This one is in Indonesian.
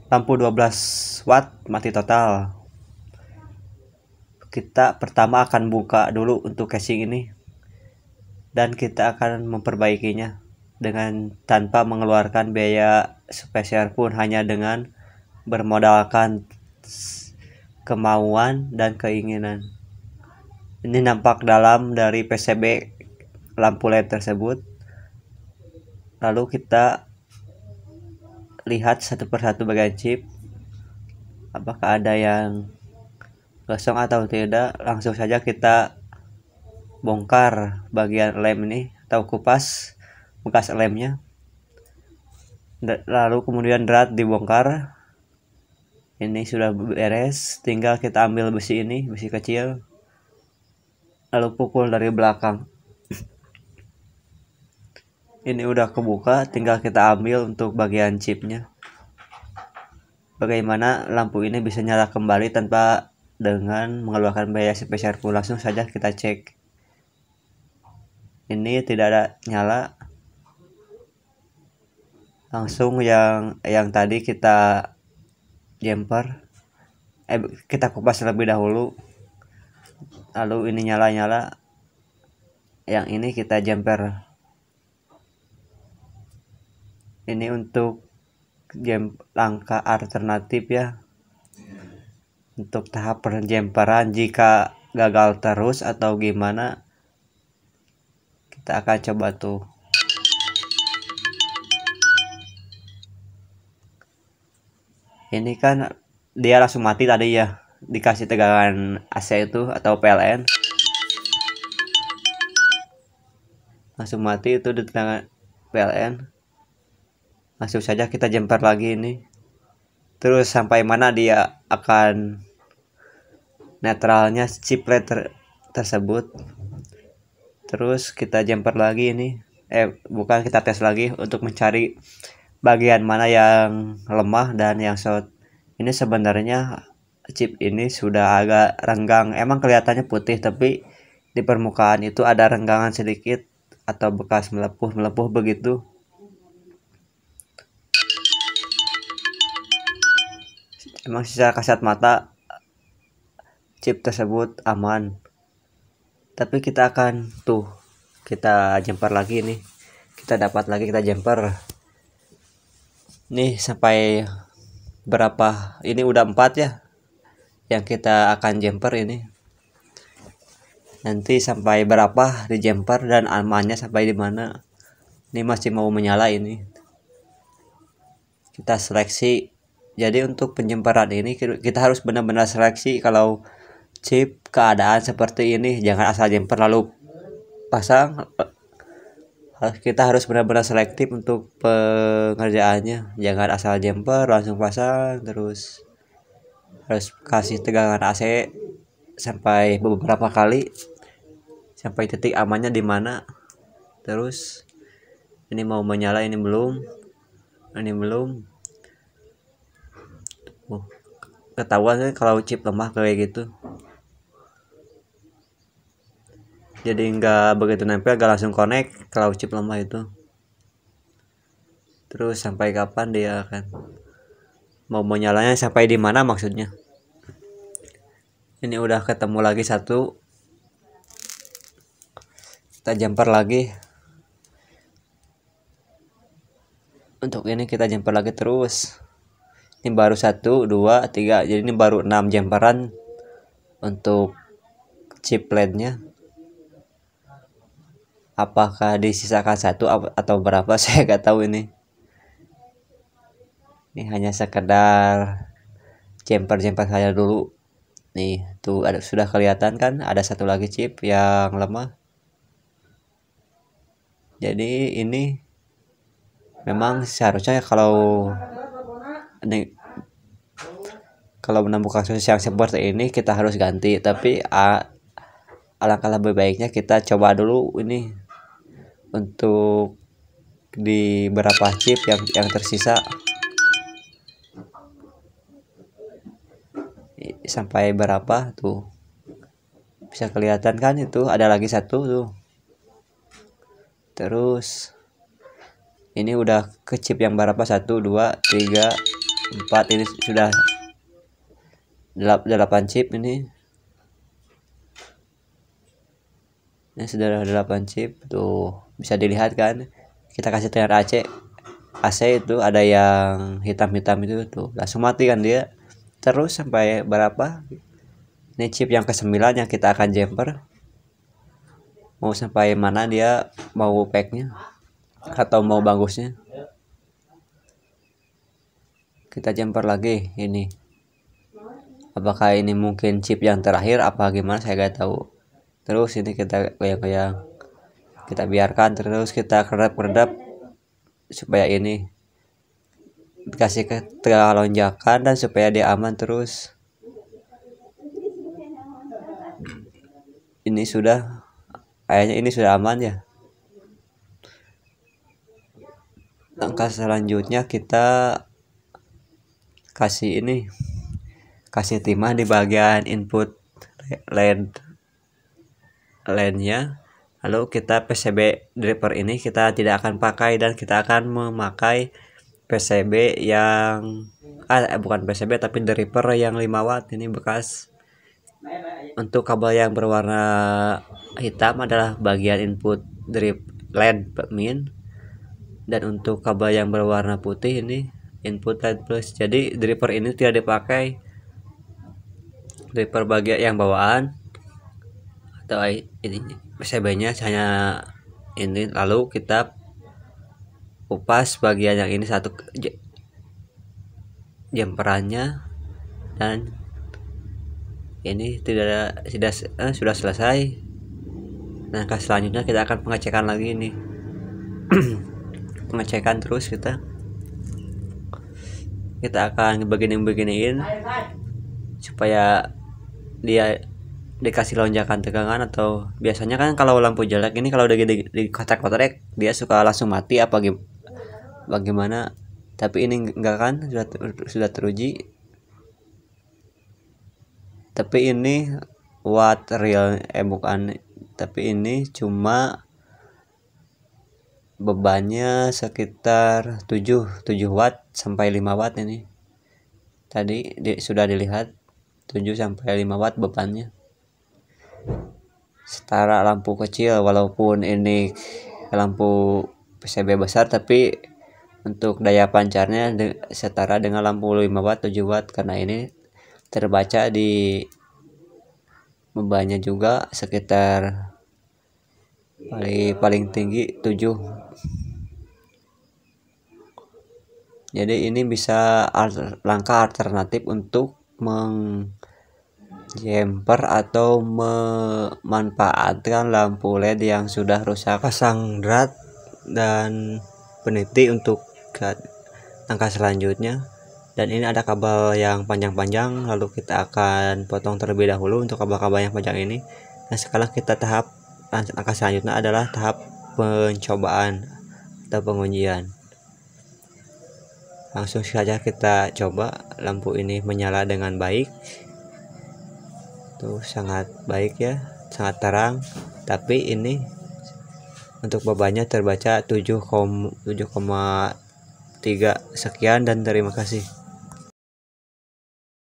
lampu 12 watt mati total. Kita pertama akan buka dulu untuk casing ini, dan kita akan memperbaikinya dengan tanpa mengeluarkan biaya spesial pun, hanya dengan bermodalkan kemauan dan keinginan. Ini nampak dalam dari PCB lampu LED tersebut. Lalu kita lihat satu persatu bagian chip, apakah ada yang kosong atau tidak. Langsung saja kita bongkar bagian lem ini atau kupas bekas lemnya, lalu kemudian drat dibongkar. Ini sudah beres, tinggal kita ambil besi ini, besi kecil, lalu pukul dari belakang. Ini udah kebuka, tinggal kita ambil untuk bagian chipnya. Bagaimana lampu ini bisa nyala kembali tanpa dengan mengeluarkan biaya spesial pun? Langsung saja kita cek. Ini tidak ada nyala. Langsung yang tadi kita jumper, kita kupas terlebih dahulu, lalu ini nyala-nyala. Yang ini kita jumper. Ini untuk langkah alternatif ya, untuk tahap penjemperan. Jika gagal terus atau gimana, kita akan coba tuh. Ini kan dia langsung mati tadi ya, dikasih tegangan AC itu atau PLN, langsung mati itu di tegangan PLN. Langsung saja kita jumper lagi ini, terus sampai mana dia akan netralnya chip LED tersebut. Terus kita jumper lagi ini, bukan, kita tes lagi untuk mencari bagian mana yang lemah dan yang short. Ini sebenarnya chip ini sudah agak renggang, emang kelihatannya putih, tapi di permukaan itu ada renggangan sedikit atau bekas melepuh begitu. Emang secara kasat mata chip tersebut aman, tapi kita akan kita jumper lagi nih, kita dapat lagi, kita jumper nih sampai berapa, ini udah 4 ya yang kita akan jumper ini. Nanti sampai berapa di jumper dan amannya sampai di mana. Ini masih mau menyala ini, kita seleksi. Jadi untuk penjemperan ini kita harus benar-benar seleksi. Kalau chip keadaan seperti ini, jangan asal jumper lalu pasang. Kita harus benar-benar selektif untuk pengerjaannya, jangan asal jumper langsung pasang. Terus harus kasih tegangan AC sampai beberapa kali sampai titik amannya di mana. Terus ini mau menyala, ini belum. Ketahuan kan kalau chip lemah kayak gitu, jadi nggak begitu nempel, nggak langsung connect kalau chip lemah itu. Terus sampai kapan dia akan mau menyalanya, sampai di mana maksudnya. Ini udah ketemu lagi satu, kita jumper lagi. Untuk ini kita jumper lagi terus. Ini baru 1, 2, 3, jadi ini baru 6 jumperan untuk chip LED-nya. Apakah disisakan 1 atau berapa, saya nggak tahu ini. Ini hanya sekedar jumper saja dulu. Nih tuh sudah kelihatan kan, ada satu lagi chip yang lemah. Jadi ini memang seharusnya kalau menemukan kasus yang seperti ini kita harus ganti, tapi alangkah lebih baiknya kita coba dulu ini untuk di beberapa chip yang tersisa. Sampai berapa tuh, bisa kelihatan kan, itu ada lagi satu tuh. Terus ini udah ke chip yang berapa, 1, 2, 3, 4 ini sudah 8 chip ini sudah 8 chip tuh, bisa dilihat kan. Kita kasih tenar AC itu ada yang hitam-hitam itu tuh, langsung mati kan dia. Terus sampai berapa, ini chip yang ke-9 yang kita akan jumper, mau sampai mana dia, mau packnya atau mau bagusnya. Kita jumper lagi ini, apakah ini mungkin chip yang terakhir apa gimana saya gak tahu. Terus ini kita goyang-goyang, kita biarkan, terus kita kedap-kedap supaya ini dikasih ke lonjakan dan supaya dia aman. Terus ini sudah, kayaknya ini sudah aman ya. Langkah selanjutnya kita kasih timah di bagian input LAN-nya. Lalu kita PCB driver ini kita tidak akan pakai, dan kita akan memakai PCB yang bukan PCB tapi driver yang 5 watt ini bekas. Untuk kabel yang berwarna hitam adalah bagian input drip LED min, dan untuk kabel yang berwarna putih ini input LED plus. Jadi driver ini tidak dipakai, driver bagian yang bawaan atau ini PCB-nya hanya ini. Lalu kita kupas bagian yang ini satu jumperannya, dan ini sudah selesai. Nah, selanjutnya kita akan pengecekan lagi ini. Pengecekan terus kita akan beginiin supaya dia dikasih lonjakan tegangan. Atau biasanya kan kalau lampu jelek ini, kalau udah di kotak-kotak dia suka langsung mati apa bagaimana, tapi ini enggak kan, sudah teruji. Tapi ini watt real bukan, tapi ini cuma bebannya sekitar 7 watt sampai 5 watt ini. Tadi sudah dilihat 7 sampai 5 watt bebannya. Setara lampu kecil, walaupun ini lampu PCB besar, tapi untuk daya pancarnya setara dengan lampu 5 watt 7 watt, karena ini terbaca di bebannya juga sekitar paling tinggi 7. Jadi ini bisa langkah alternatif untuk jumper atau memanfaatkan lampu LED yang sudah rusak. Pasang drat dan peniti untuk langkah selanjutnya. Dan ini ada kabel yang panjang-panjang, lalu kita akan potong terlebih dahulu untuk kabel-kabel yang panjang ini. Nah, sekarang kita langkah selanjutnya adalah tahap pencobaan atau pengujian. Langsung saja kita coba. Lampu ini menyala dengan baik. Tuh, sangat baik ya, sangat terang. Tapi ini untuk bebannya terbaca 7,3 sekian, dan terima kasih.